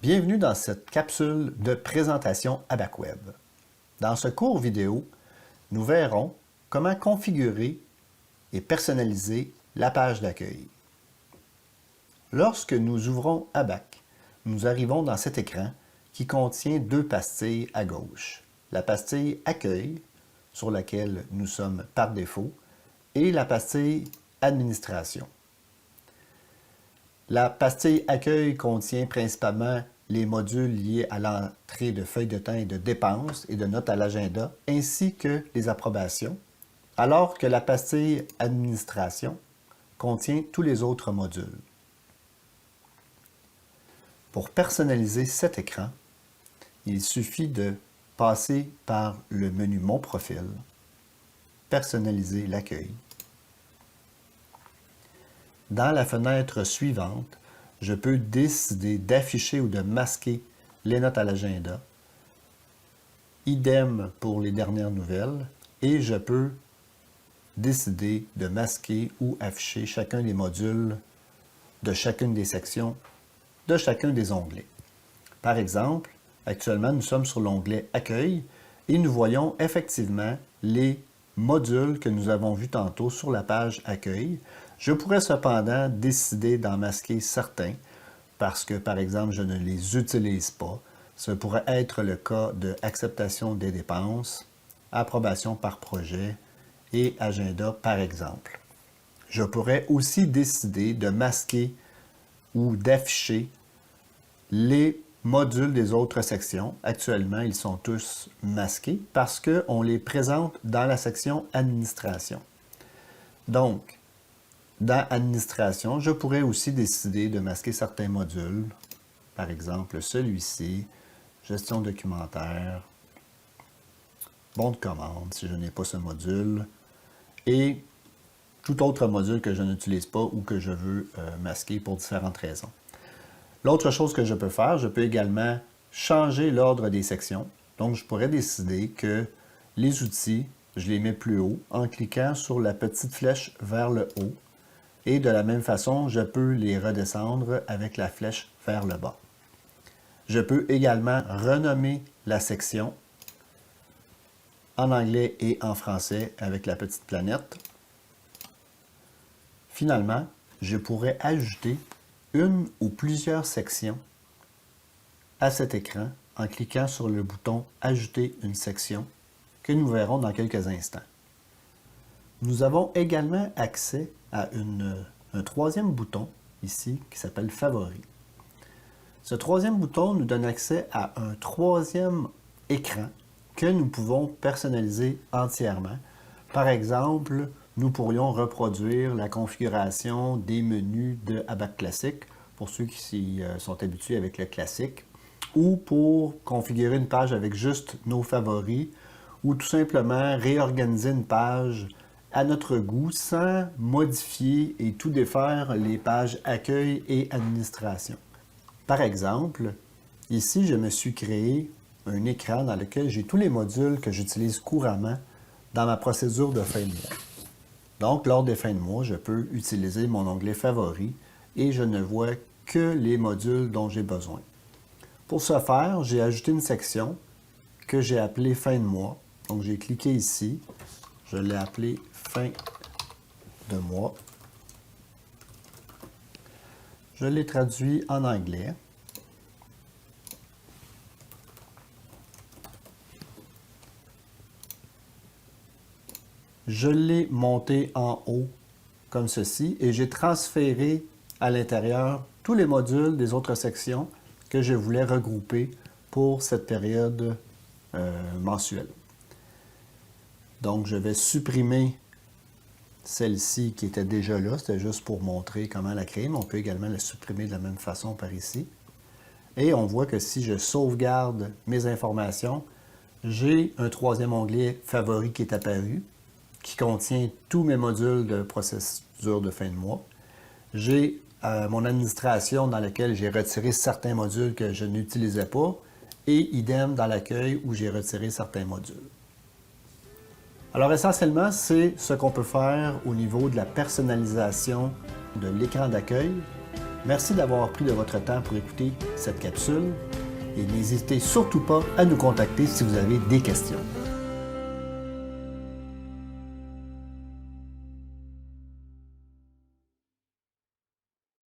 Bienvenue dans cette capsule de présentation ABAC-Web. Dans ce court vidéo, nous verrons comment configurer et personnaliser la page d'accueil. Lorsque nous ouvrons ABAC, nous arrivons dans cet écran qui contient deux pastilles à gauche. La pastille Accueil, sur laquelle nous sommes par défaut, et la pastille Administration. La pastille Accueil contient principalement les modules liés à l'entrée de feuilles de temps et de dépenses et de notes à l'agenda, ainsi que les approbations, alors que la pastille Administration contient tous les autres modules. Pour personnaliser cet écran, il suffit de passer par le menu Mon profil, personnaliser l'accueil. Dans la fenêtre suivante, je peux décider d'afficher ou de masquer les notes à l'agenda. Idem pour les dernières nouvelles. Et je peux décider de masquer ou afficher chacun des modules de chacune des sections de chacun des onglets. Par exemple, actuellement, nous sommes sur l'onglet Accueil et nous voyons effectivement les modules que nous avons vus tantôt sur la page Accueil. Je pourrais cependant décider d'en masquer certains parce que, par exemple, je ne les utilise pas. Ce pourrait être le cas de acceptation des dépenses, approbation par projet et agenda, par exemple. Je pourrais aussi décider de masquer ou d'afficher les modules des autres sections. Actuellement, ils sont tous masqués parce qu'on les présente dans la section Administration. Donc, dans Administration, je pourrais aussi décider de masquer certains modules. Par exemple, celui-ci, Gestion documentaire, Bon de commande, si je n'ai pas ce module, et tout autre module que je n'utilise pas ou que je veux masquer pour différentes raisons. L'autre chose que je peux faire, je peux également changer l'ordre des sections. Donc, je pourrais décider que les outils, je les mets plus haut en cliquant sur la petite flèche vers le haut. Et de la même façon, je peux les redescendre avec la flèche vers le bas. Je peux également renommer la section en anglais et en français avec la petite planète. Finalement, je pourrais ajouter une ou plusieurs sections à cet écran en cliquant sur le bouton « Ajouter une section » que nous verrons dans quelques instants. Nous avons également accès à un troisième bouton ici qui s'appelle « Favoris ». Ce troisième bouton nous donne accès à un troisième écran que nous pouvons personnaliser entièrement. Par exemple, nous pourrions reproduire la configuration des menus de ABAC Classique, pour ceux qui sont habitués avec le classique, ou pour configurer une page avec juste nos favoris, ou tout simplement réorganiser une page à notre goût sans modifier et tout défaire les pages Accueil et Administration. Par exemple, ici, je me suis créé un écran dans lequel j'ai tous les modules que j'utilise couramment dans ma procédure de fin de mois. Donc, lors des fins de mois, je peux utiliser mon onglet Favoris et je ne vois que les modules dont j'ai besoin. Pour ce faire, j'ai ajouté une section que j'ai appelée Fin de mois. Donc, j'ai cliqué ici. Je l'ai appelée Fin de mois. Je l'ai traduit en anglais. Je l'ai monté en haut comme ceci et j'ai transféré à l'intérieur tous les modules des autres sections que je voulais regrouper pour cette période mensuelle. Donc, je vais supprimer celle-ci qui était déjà là. C'était juste pour montrer comment la créer, mais on peut également la supprimer de la même façon par ici. Et on voit que si je sauvegarde mes informations, j'ai un troisième onglet Favoris qui est apparu, qui contient tous mes modules de procédure de fin de mois. J'ai mon administration dans laquelle j'ai retiré certains modules que je n'utilisais pas et idem dans l'accueil où j'ai retiré certains modules. Alors essentiellement, c'est ce qu'on peut faire au niveau de la personnalisation de l'écran d'accueil. Merci d'avoir pris de votre temps pour écouter cette capsule et n'hésitez surtout pas à nous contacter si vous avez des questions.